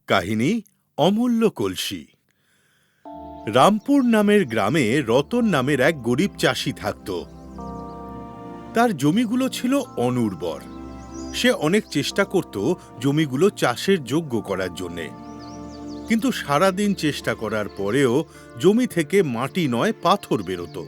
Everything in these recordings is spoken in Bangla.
কাহিনী অমূল্য কলসি। রামপুর নামের গ্রামে রতন নামের এক গরিব চাষি থাকত। তার জমিগুলো ছিল অনুর্বর। সে অনেক চেষ্টা করত জমিগুলো চাষের যোগ্য করার জন্যে, কিন্তু সারাদিন চেষ্টা করার পরেও জমি থেকে মাটি নয় পাথর বেরোতো।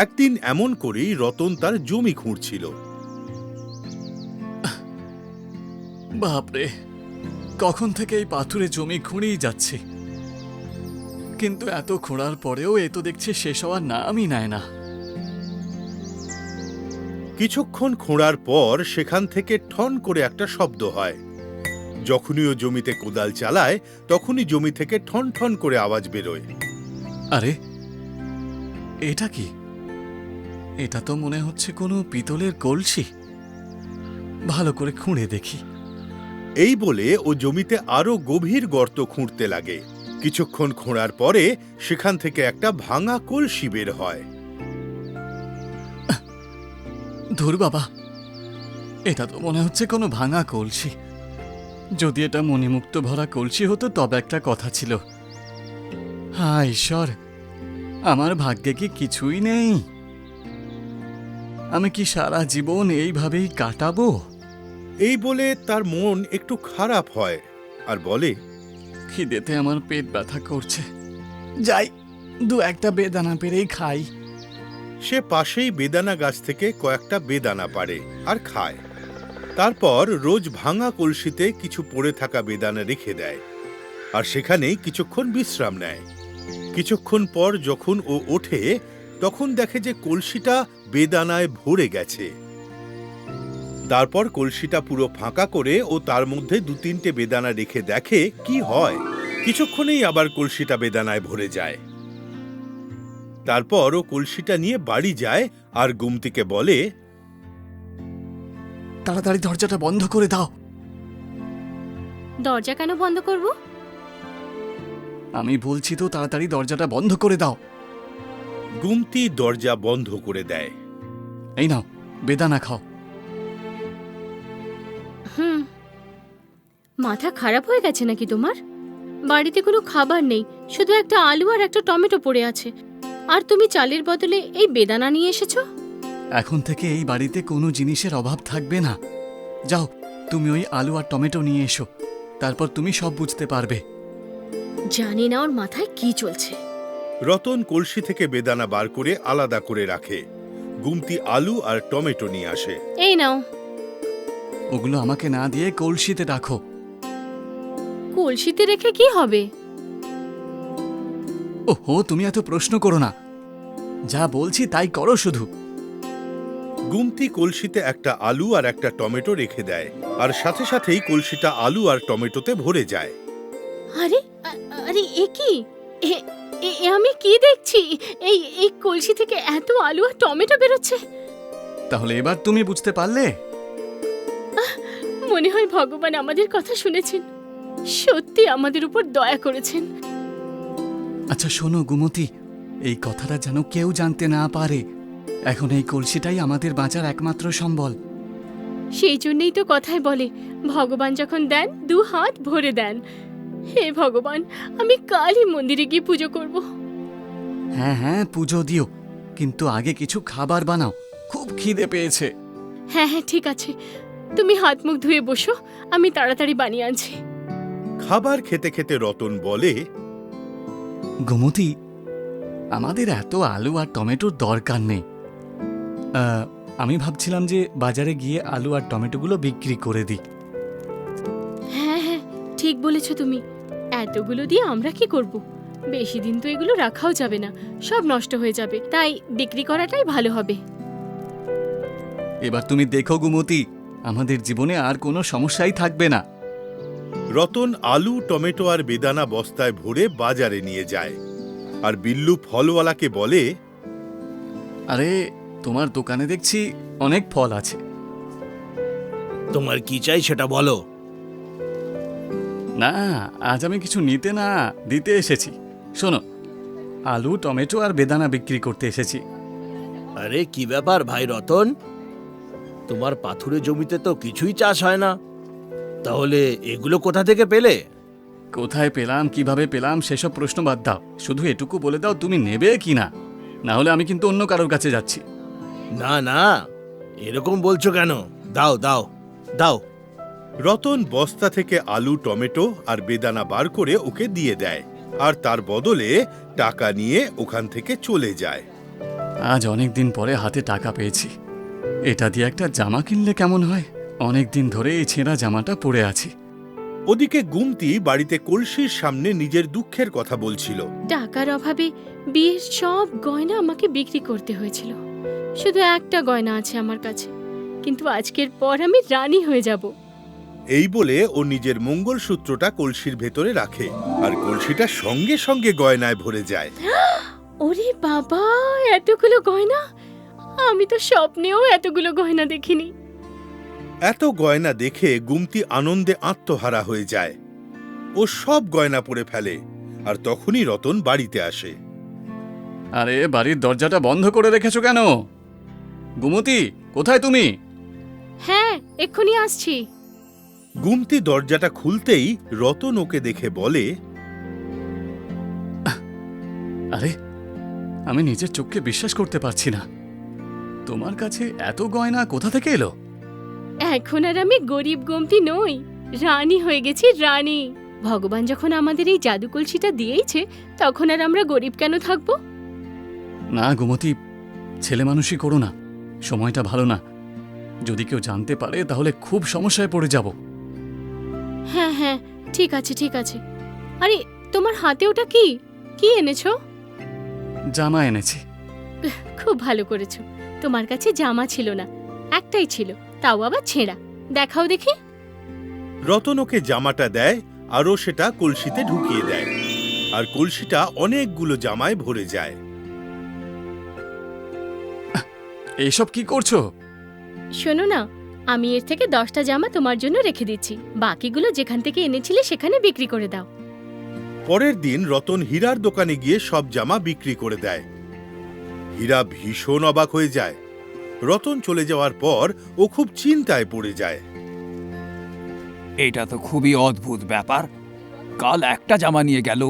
একদিন এমন করেই রতন তার জমি খুঁড়ছিল। বাপরে, কখন থেকে এই পাথুরে জমি খুঁড়েই যাচ্ছে, কিন্তু এত খোঁড়ার পরেও এ তো দেখছি শেষ হওয়ার নামই নেয় না। কিছুক্ষণ খোঁড়ার পর সেখান থেকে ঠন করে একটা শব্দ হয়। যখনই ও জমিতে কোদাল চালায় তখনই জমি থেকে ঠন ঠন করে আওয়াজ বেরোয়। আরে, এটা কি? এটা তো মনে হচ্ছে কোনো পিতলের কলসি। ভালো করে খুঁড়ে দেখি। এই বলে ও জমিতে আরো গভীর গর্ত খুঁড়তে লাগে। কিছুক্ষণ খোঁড়ার পরে সেখান থেকে একটা ভাঙা কলসি বের হয়। ধুর বাবা, এটা তো মনে হচ্ছে কোনো ভাঙা কলসি। যদি এটা মণিমুক্ত ভরা কলসি হতো তবে একটা কথা ছিল। হায় ঈশ্বর, আমার ভাগ্যে কি কিছুই নেই? আমি কি সারা জীবন এইভাবেই কাটাবো? এই বলে তার মন একটু খারাপ হয় আর বলে, খিদেতে আমার পেট ব্যথা করছে, যাই দু একটা বেদানা পেরেই খাই। সে পাশেই বেদানা গাছ থেকে কয়েকটা বেদানা পাড়ে আর খায়। তারপর রোজ ভাঙা কলসিতে কিছু পড়ে থাকা বেদানা রেখে দেয় আর সেখানেই কিছুক্ষণ বিশ্রাম নেয়। কিছুক্ষণ পর যখন ও ওঠে তখন দেখে যে কলসিটা বেদানায় ভরে গেছে। তারপর কলসিটা পুরো ফাঁকা করে ও তার মধ্যে দু তিনটে বেদানা রেখে দেখে কি হয়। কিছুক্ষণেই আবার কলসিটা বেদানায় ভরে যায়। তারপর ও কলসিটা নিয়ে বাড়ি যায় আর গুমতিকে বলে, তাড়াতাড়ি দরজাটা বন্ধ করে দাও। দরজা কেন বন্ধ করব? আমি বলছি তো, তাড়াতাড়ি দরজাটা বন্ধ করে দাও। গুমতি দরজা বন্ধ করে দেয়। এই নাও, বেদানা খাও। মাথা খারাপ হয়ে গেছে নাকি তোমার? বাড়িতে কোনো খাবার নেই, শুধু একটা আলু আর একটা টমেটো পড়ে আছে, আর তুমি চালের বদলে এই বেদানা নিয়ে এসেছো। এখন থেকে এই বাড়িতে কোনো জিনিসের অভাব থাকবে না। যাও, তুমি ওই আলু আর টমেটো নিয়ে এসো, তারপর তুমি সব বুঝতে পারবে। জানি না ওর মাথায় কি চলছে। রতন কলসি থেকে বেদানা বার করে আলাদা করে রাখে। গুমতি আলু আর টমেটো নিয়ে আসে। এই নাও। ওগুলো আমাকে না দিয়ে কলসিতে রাখো। কলসিতে রেখে কি হবে? ওহো, তুমি এত প্রশ্ন করো না, যা বলছি তাই করো শুধু। গুমতি কলসিতে একটা আলু আর একটা টমেটো রেখে দেয় আর সাথে সাথেই কলসিটা আলু আর টমেটোতে ভরে যায়। আরে আরে, এ কি? আমি কি দেখছি? এই এই কলসি থেকে এত আলু আর টমেটো বেরোচ্ছে। তাহলে এবার তুমি বুঝতে পারলে? মনে হয় ভগবান আমাদের কথা শুনেছেন, সত্যি আমাদের উপর দয়া করেছেন। আচ্ছা শোনো গুমতি, এই কথাটা যেন কেউ জানতে না পারে। এখন এই কলসিটাই আমাদের বাঁচার একমাত্র সম্বল। সেই জন্যই তো কথায় বলে, ভগবান যখন দেন দু হাত ভরে দেন। হে ভগবান, আমি কালই মন্দিরে গিয়ে পুজো করব। হ্যাঁ হ্যাঁ, পুজো দিও, কিন্তু আগে কিছু খাবার বানাও, খুব খিদে পেয়েছে। হ্যাঁ হ্যাঁ, ঠিক আছে, তুমি হাত মুখ ধুয়ে বসো, আমি তাড়াতাড়ি বানিয়ে আনছি। খাবার খেতে খেতে রতন বলে, গুমতি, আমাদের এত আলু আর টমেটোর দরকার নেই। আমি ভাবছিলাম যে বাজারে গিয়ে আলু আর টমেটোগুলো বিক্রি করে দিই। হ্যাঁ হ্যাঁ, ঠিক বলেছ তুমি। এতগুলো দিয়ে আমরা কি করব? বেশি দিন তো এগুলো রাখাও যাবে না, সব নষ্ট হয়ে যাবে, তাই বিক্রি করাটাই ভালো হবে। এবার তুমি দেখো গুমতি, আমাদের জীবনে আর কোনো সমস্যাই থাকবে না। রতন আলু টমেটো আর বেদানা বস্তায় ভরে বাজারে নিয়ে যায় আর বিল্লু ফলওয়ালাকে বলে, আরে, তোমার দোকানে দেখছি অনেক ফল আছে। তোমার কি চাই সেটা বলো। না, আজ আমি কিছু নিতে না দিতে এসেছি। শোনো, আলু টমেটো আর বেদানা বিক্রি করতে এসেছি। আরে কি ব্যাপার ভাই রতন, তোমার পাথুরে জমিতে তো কিছুই চাষ হয় না, তাহলে এগুলো কোথা থেকে পেলে? কোথায় পেলাম, কিভাবে পেলাম সেসব প্রশ্ন বাদ দাও। শুধু এটুকু বলে দাও তুমি নেবে কি না, না হলে আমি কিন্তু অন্য কারোর কাছে যাচ্ছি। না না, এরকম বলছো কেন? দাও দাও দাও। রতন বস্তা থেকে আলু, টমেটো আর বেদানা বার করে ওকে দিয়ে দেয়, আর তার বদলে টাকা নিয়ে ওখান থেকে চলে যায়। আজ অনেক দিন পরে হাতে টাকা পেয়েছি, এটা দিয়ে একটা জামা কিনলে কেমন হয়? অনেক দিন ধরে এই ছেঁড়া জামাটা পরে আছি। ওদিকে গুমতি বাড়িতে কলসির সামনে নিজের দুঃখের কথা বলছিল। টাকার অভাবে বিয়ের সব গয়না আমাকে বিক্রি করতে হয়েছিল। শুধু একটা গয়না আছে আমার কাছে, কিন্তু আজকের পর আমি রানী হয়ে যাব। এই বলে ও নিজের মঙ্গলসূত্রটা কলসির ভেতরে রাখে, আর কলসিটা সঙ্গে সঙ্গে গয়নায় ভরে যায়। ওরে বাবা, এতগুলো গয়না! আমি তো স্বপ্নেও এতগুলো গয়না দেখিনি। এত গয়না দেখে গুমতি আনন্দে আত্মহারা হয়ে যায়। ও সব গয়না পরে ফেলে, আর তখনই রতন বাড়িতে আসে। আরে বাড়ির দরজাটা বন্ধ করে রেখেছো কেন? গুমতি, কোথায় তুমি? হ্যাঁ, এক্ষুনি আসছি। গুমতি দরজাটা খুলতেই রতন ওকে দেখে বলে, আরে আমি নিজের চোখকে বিশ্বাস করতে পারছি না। তোমার কাছে এত গয়না কোথা থেকে এলো? এখন আর আমি গরিব গুমতি নই, রানী হয়ে গেছি, রানী। ভগবান যখন আমাদের এই জাদু কলসিটা দিয়েইছে, তখন আর আমরা গরিব কেন থাকবো? না গুমতি, ছেলে মানুষই করো না, সময়টা ভালো না। যদি কেউ জানতে পারে তাহলে খুব সমস্যায় পড়ে যাব। হ্যাঁ হ্যাঁ, ঠিক আছে ঠিক আছে। আরে তোমার হাতে ওটা কি? কি এনেছো? জামা এনেছি। খুব ভালো করেছো। তোমার কাছে জামা ছিল না, একটাই ছিল, তাও আবার ছেঁড়া। দেখাও দেখি। রতন ওকে জামাটা দেয়, আর ও সেটা কলসিতে ঢুকিয়ে দেয়, আর কলসিটা অনেকগুলো জামায় ভরে যায়। এইসব কি করছো? শোনো না, আমি এর থেকে 10টা জামা তোমার জন্য রেখে দিচ্ছি, বাকিগুলো যেখান থেকে এনেছিলে সেখানে বিক্রি করে দাও। পরের দিন রতন হীরার দোকানে গিয়ে সব জামা বিক্রি করে দেয়। হীরা ভীষণ অবাক হয়ে যায়। রতন চলে যাওয়ার পর ও খুব চিন্তায় পড়ে যায়। এটা তো খুবই অদ্ভুত ব্যাপার। কাল একটা জামা নিয়ে গেল,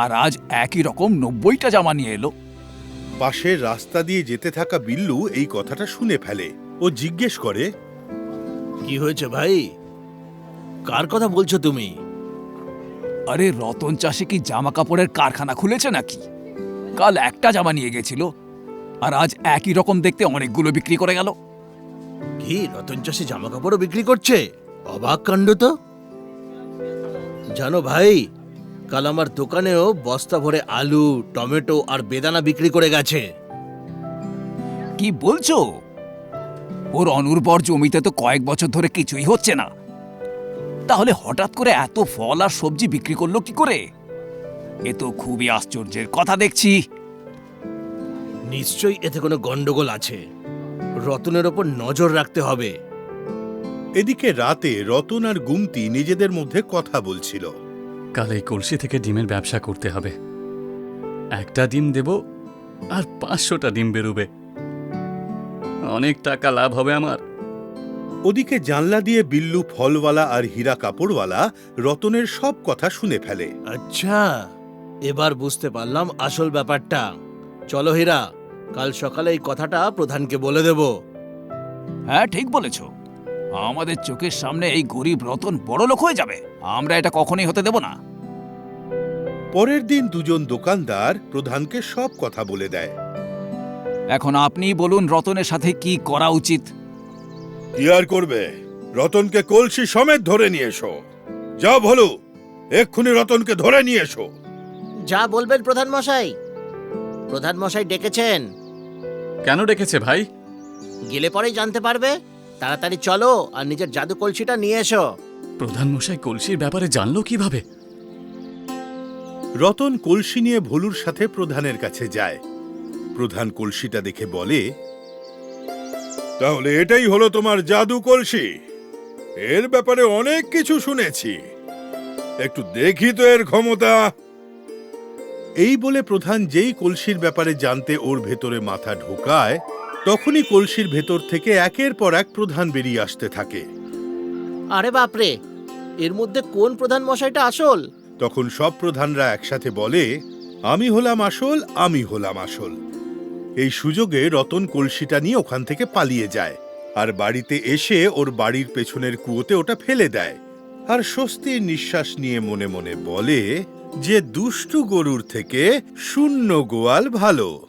আর আজ একই রকম 90টা জামা নিয়ে এলো। পাশের রাস্তা দিয়ে যেতে থাকা বিল্লু এই কথাটা শুনে ফেলে। ও জিজ্ঞেস করে, কি হয়েছে ভাই? কার কথা বলছো তুমি? আরে রতন চাষি কি জামা কাপড়ের কারখানা খুলেছে নাকি? কাল একটা জামা নিয়ে গেছিল, আর আজ একই রকম দেখতে অনেকগুলো বিক্রি করে গেল। কি রতন চাষি জামা কাপড়ও বিক্রি করছে? অবাক কাণ্ড তো। জানো ভাই, কাল আমার দোকানেও বস্তা ভরে আলু, টমেটো আর বেদানা বিক্রি করে গেছে। কি বলছো? ওর অনুর্বর জমিতে তো কয়েক বছর ধরে কিছুই হচ্ছে না, তাহলে হঠাৎ করে এত ফল আর সবজি বিক্রি করলো কি করে? এ তো খুবই আশ্চর্যের কথা দেখছি। নিশ্চয়ই এতে কোনো গন্ডগোল আছে। রতনের ওপর নজর রাখতে হবে। এদিকে রাতে রতন আর গুমতি নিজেদের মধ্যে কথা বলছিল। কাল এই কলসি থেকে ডিমের ব্যবসা করতে হবে। একটা ডিম দেব আর 500টা ডিম বেরোবে। অনেক টাকা লাভ হবে আমার। ওদিকে জানলা দিয়ে বিল্লু ফলওয়ালা আর হীরা কাপড়ওয়ালা রতনের সব কথা শুনে ফেলে। আচ্ছা, এবার বুঝতে পারলাম আসল ব্যাপারটা। চলো হীরা, কাল সকালে এই কথাটা প্রধানকে বলে দেব। হ্যাঁ ঠিক বলেছ, আমাদের চোখের সামনে এই গরিব রতন বড় লোক হয়ে যাবে। আমরা এটা কখনোই হতে দেব না। পরের দিন দুজন দোকানদার প্রধানকে সব কথা বলে দেয়। এখন আপনি বলুন রতনের সাথে কি করা উচিত। কি আর করবে, রতনকে কলসি সমেত ধরে নিয়ে এসো। যা ভলু, এক্ষুনি রতনকে ধরে নিয়ে এসো। যা বলবেন প্রধান মশাই। প্রধান মশাই ডেকেছেন। কেন ডেকেছে ভাই? গেলে পরেই জানতে পারবে। তাড়াতাড়ি চলো আর নিজের জাদু কলসিটা নিয়ে এসো। প্রধান মশাই কলসির ব্যাপারে জানলো কিভাবে? রতন কলসি নিয়ে ভলুর সাথে প্রধানের কাছে যায়। প্রধান কলসিটা দেখে বলে, তাহলে এটাই হলো তোমার জাদু কলসি? এর ব্যাপারে অনেক কিছু শুনেছি, একটু দেখি তো এর ক্ষমতা। এই বলে প্রধান যেই কলসির ব্যাপারে জানতে ওর ভেতরে মাথা ঢোকায়, তখনই কলসির ভেতর থেকে একের পর এক প্রধান বেরিয়ে আসতে থাকে। আরে বাপরে, এর মধ্যে কোন প্রধান মশাইটা আসল? তখন সব প্রধানরা একসাথে বলে, আমি হলাম আসল, আমি হলাম আসল। এই সুযোগে রতন কলসিটা নিয়ে ওখান থেকে পালিয়ে যায় আর বাড়িতে এসে ওর বাড়ির পেছনের কুয়োতে ওটা ফেলে দেয় আর স্বস্তির নিঃশ্বাস নিয়ে মনে মনে বলে যে দুষ্টু গরুর থেকে শূন্য গোয়াল ভালো।